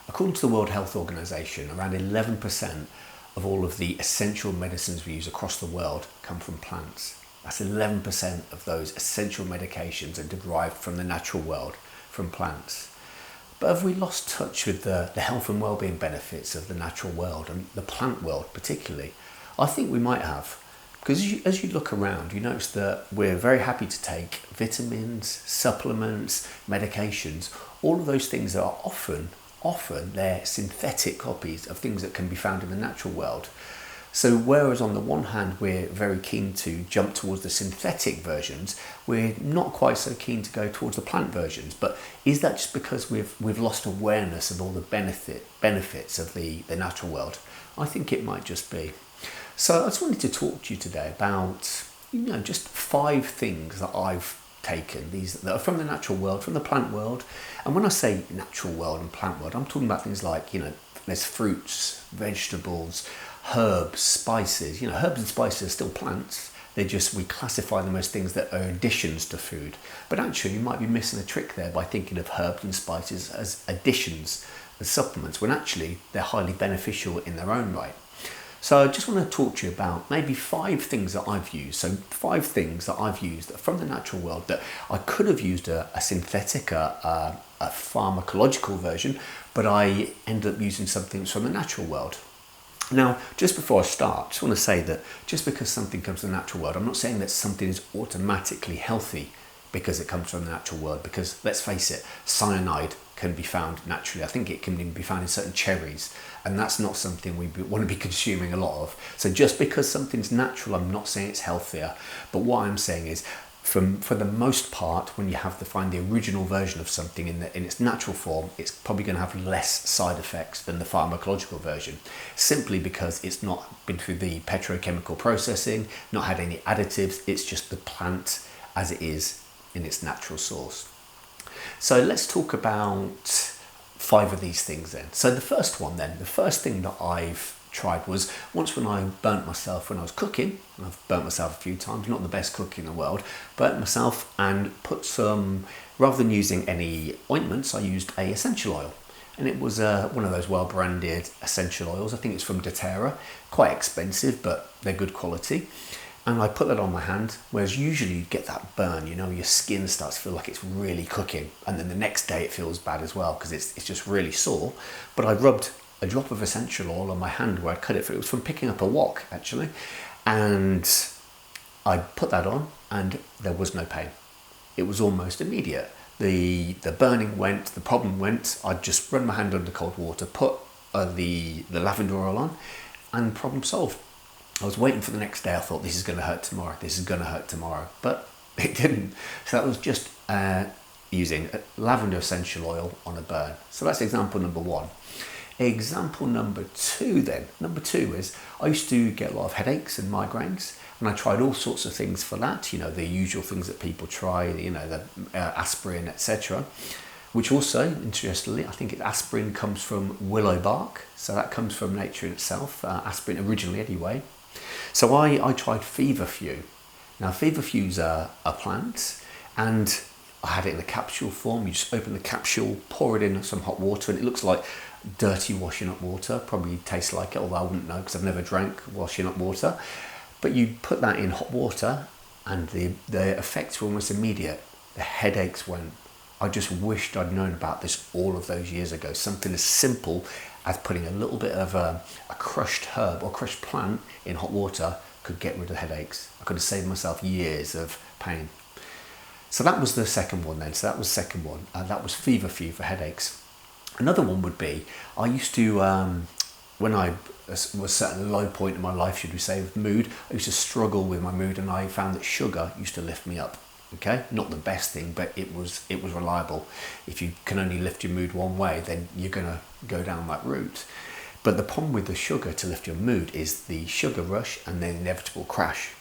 According to the World Health Organization, around 11% of all of the essential medicines we use across the world come from plants. That's 11% of those essential medications are derived from the natural world, from plants. But have we lost touch with the health and well-being benefits of the natural world and the plant world particularly? I think we might have. Because as you look around, you notice that we're very happy to take vitamins, supplements, medications, all of those things that are often they're synthetic copies of things that can be found in the natural world. So whereas on the one hand we're very keen to jump towards the synthetic versions, we're not quite so keen to go towards the plant versions. But is that just because we've lost awareness of all the benefits of the natural world? I think it might just be. So I just wanted to talk to you today about, just 5 things that I've taken, these that are from the natural world, from the plant world. And when I say natural world and plant world, I'm talking about things like, there's fruits, vegetables, herbs, spices. Herbs and spices are still plants. We classify them as things that are additions to food. But actually you might be missing a trick there by thinking of herbs and spices as additions, as supplements, when actually they're highly beneficial in their own right. So I just want to talk to you about maybe 5 things that I've used. So 5 things that I've used from the natural world that I could have used a synthetic, a pharmacological version, but I ended up using something from the natural world. Now, just before I start, I just want to say that just because something comes from the natural world, I'm not saying that something is automatically healthy because it comes from the natural world, because let's face it, cyanide can be found naturally. I think it can even be found in certain cherries, and that's not something we want to be consuming a lot of. So just because something's natural, I'm not saying it's healthier, but what I'm saying is for the most part, when you have to find the original version of something in its natural form, it's probably going to have less side effects than the pharmacological version, simply because it's not been through the petrochemical processing, not had any additives. It's just the plant as it is in its natural source. So let's talk about 5 of these things then. So the first thing that I've tried was once when I burnt myself when I was cooking. I've burnt myself a few times, not the best cook in the world, burnt myself and put some, rather than using any ointments, I used a essential oil. And it was one of those well-branded essential oils. I think it's from doTERRA, quite expensive, but they're good quality. And I put that on my hand, whereas usually you get that burn, your skin starts to feel like it's really cooking. And then the next day it feels bad as well because it's just really sore. But I rubbed a drop of essential oil on my hand where I cut it. It was from picking up a wok, actually. And I put that on and there was no pain. It was almost immediate. The burning went, the problem went. I just run my hand under cold water, put the lavender oil on, and problem solved. I was waiting for the next day. I thought, this is going to hurt tomorrow. But it didn't. So that was just using lavender essential oil on a burn. So that's example number 1. Example number 2 then. Number 2 is I used to get a lot of headaches and migraines, and I tried all sorts of things for that. The usual things that people try, the aspirin, etc. Which also, interestingly, I think aspirin comes from willow bark. So that comes from nature in itself, aspirin originally anyway. So I tried feverfew. Now feverfew's a plant, and I had it in a capsule form. You just open the capsule, pour it in some hot water, and it looks like dirty washing up water. Probably tastes like it, although I wouldn't know because I've never drank washing up water. But you put that in hot water and the effects were almost immediate. The headaches went. I just wished I'd known about this all of those years ago. Something as simple as putting a little bit of a crushed herb or crushed plant in hot water could get rid of headaches. I could have saved myself years of pain. So that was the second one then. So that was the second one. That was feverfew for headaches. Another one would be, I used to, when I was at a low point in my life, should we say, with mood, I used to struggle with my mood, and I found that sugar used to lift me up. Okay, not the best thing, but it was reliable. If you can only lift your mood one way, then you're gonna go down that route. But the problem with the sugar to lift your mood is the sugar rush and the inevitable crash.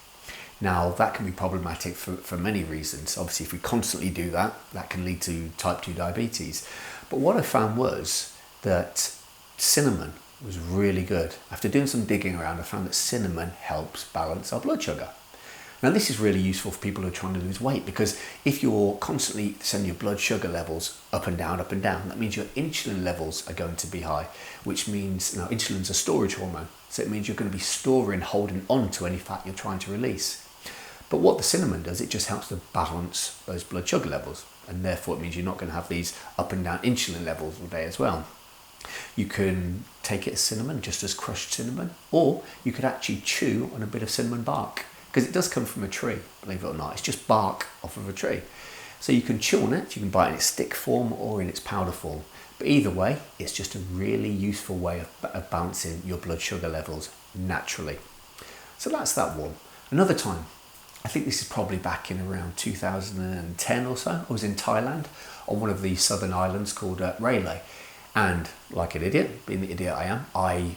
Now that can be problematic for many reasons. Obviously, if we constantly do that, that can lead to type 2 diabetes. But what I found was that cinnamon was really good. After doing some digging around, I found that cinnamon helps balance our blood sugar. Now this is really useful for people who are trying to lose weight, because if you're constantly sending your blood sugar levels up and down, that means your insulin levels are going to be high, which means, now insulin's a storage hormone, so it means you're going to be storing, holding on to any fat you're trying to release. But what the cinnamon does, it just helps to balance those blood sugar levels, and therefore it means you're not going to have these up and down insulin levels all day as well. You can take it as cinnamon, just as crushed cinnamon, or you could actually chew on a bit of cinnamon bark, because it does come from a tree, believe it or not. It's just bark off of a tree. So you can chew on it, you can buy it in its stick form or in its powder form. But either way, it's just a really useful way of balancing your blood sugar levels naturally. So that's that one. Another time, I think this is probably back in around 2010 or so, I was in Thailand on one of the southern islands called Railay. And like an idiot, being the idiot I am, I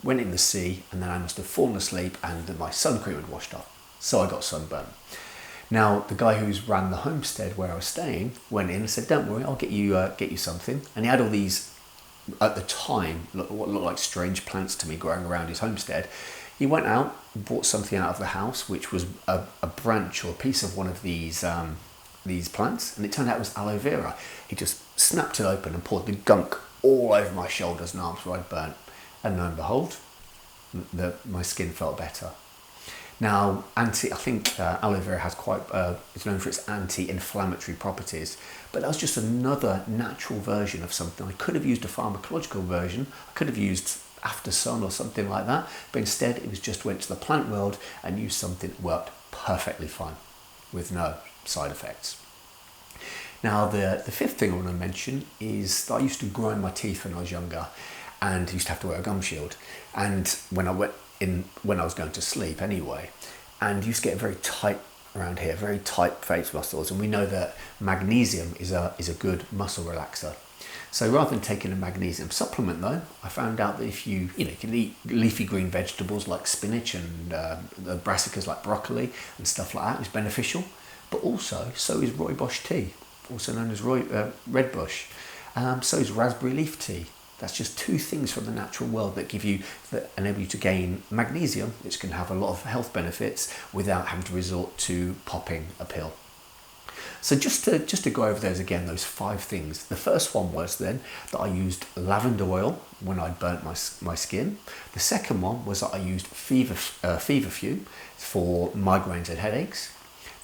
went in the sea, and then I must have fallen asleep and my sun cream had washed off. So I got sunburned. Now, the guy who's ran the homestead where I was staying went in and said, "Don't worry, I'll get you something." And he had all these, at the time, what looked like strange plants to me growing around his homestead. He went out, brought something out of the house, which was a branch or a piece of one of these plants, and it turned out it was aloe vera. He just snapped it open and poured the gunk all over my shoulders and arms where I'd burnt. And lo and behold, my skin felt better. Now, I think aloe vera has it's known for its anti-inflammatory properties, but that was just another natural version of something. I could have used a pharmacological version, I could have used After Sun or something like that, but instead it was just went to the plant world and used something that worked perfectly fine with no side effects. Now, the fifth thing I want to mention is that I used to grind my teeth when I was younger, and used to have to wear a gum shield. And when I was going to sleep anyway, and used to get very tight around here, very tight face muscles. And we know that magnesium is a good muscle relaxer. So rather than taking a magnesium supplement, though, I found out that if you can eat leafy green vegetables like spinach and the brassicas like broccoli and stuff like that is beneficial. But also, so is rooibos tea, also known as red bush. So is raspberry leaf tea. That's just two things from the natural world that enable you to gain magnesium, which can have a lot of health benefits without having to resort to popping a pill. So just to go over those again, those 5 things. The first one was then that I used lavender oil when I burnt my skin. The second one was that I used feverfew for migraines and headaches.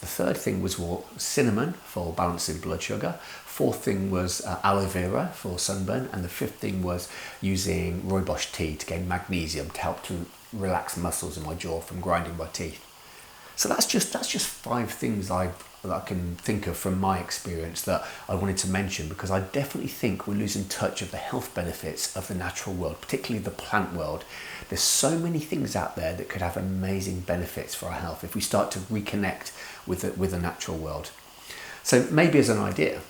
The third thing was cinnamon for balancing blood sugar. Fourth thing was aloe vera for sunburn, and the fifth thing was using rooibos tea to gain magnesium to help to relax muscles in my jaw from grinding my teeth. So that's just 5 things that I can think of from my experience that I wanted to mention, because I definitely think we're losing touch of the health benefits of the natural world, particularly the plant world. There's so many things out there that could have amazing benefits for our health if we start to reconnect with the natural world. So maybe as an idea,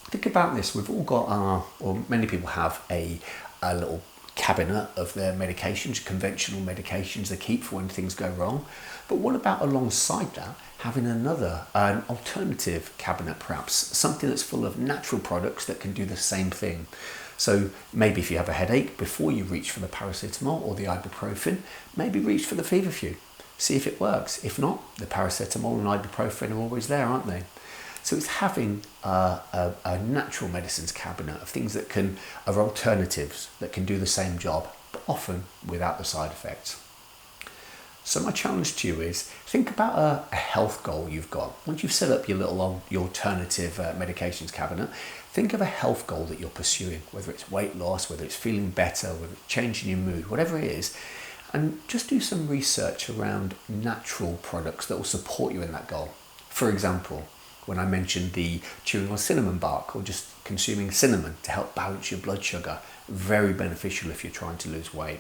think about this. We've all got or many people have a little cabinet of their medications, conventional medications they keep for when things go wrong. But what about alongside that, having an alternative cabinet, perhaps something that's full of natural products that can do the same thing? So maybe if you have a headache, before you reach for the paracetamol or the ibuprofen, maybe reach for the feverfew. See if it works. If not, the paracetamol and ibuprofen are always there, aren't they? So it's having a natural medicines cabinet of things that are alternatives that can do the same job, but often without the side effects. So my challenge to you is, think about a health goal you've got. Once you've set up your alternative medications cabinet, think of a health goal that you're pursuing, whether it's weight loss, whether it's feeling better, whether it's changing your mood, whatever it is, and just do some research around natural products that will support you in that goal. For example, when I mentioned the chewing on cinnamon bark or just consuming cinnamon to help balance your blood sugar, very beneficial if you're trying to lose weight.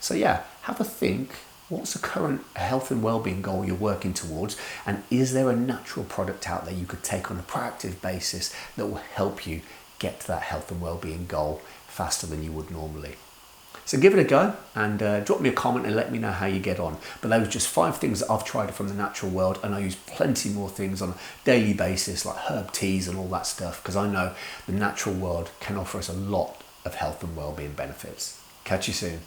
So yeah, have a think. What's the current health and well-being goal you're working towards? And is there a natural product out there you could take on a proactive basis that will help you get to that health and well-being goal faster than you would normally? So give it a go and drop me a comment and let me know how you get on. But those are just 5 things that I've tried from the natural world, and I use plenty more things on a daily basis like herb teas and all that stuff, because I know the natural world can offer us a lot of health and well-being benefits. Catch you soon.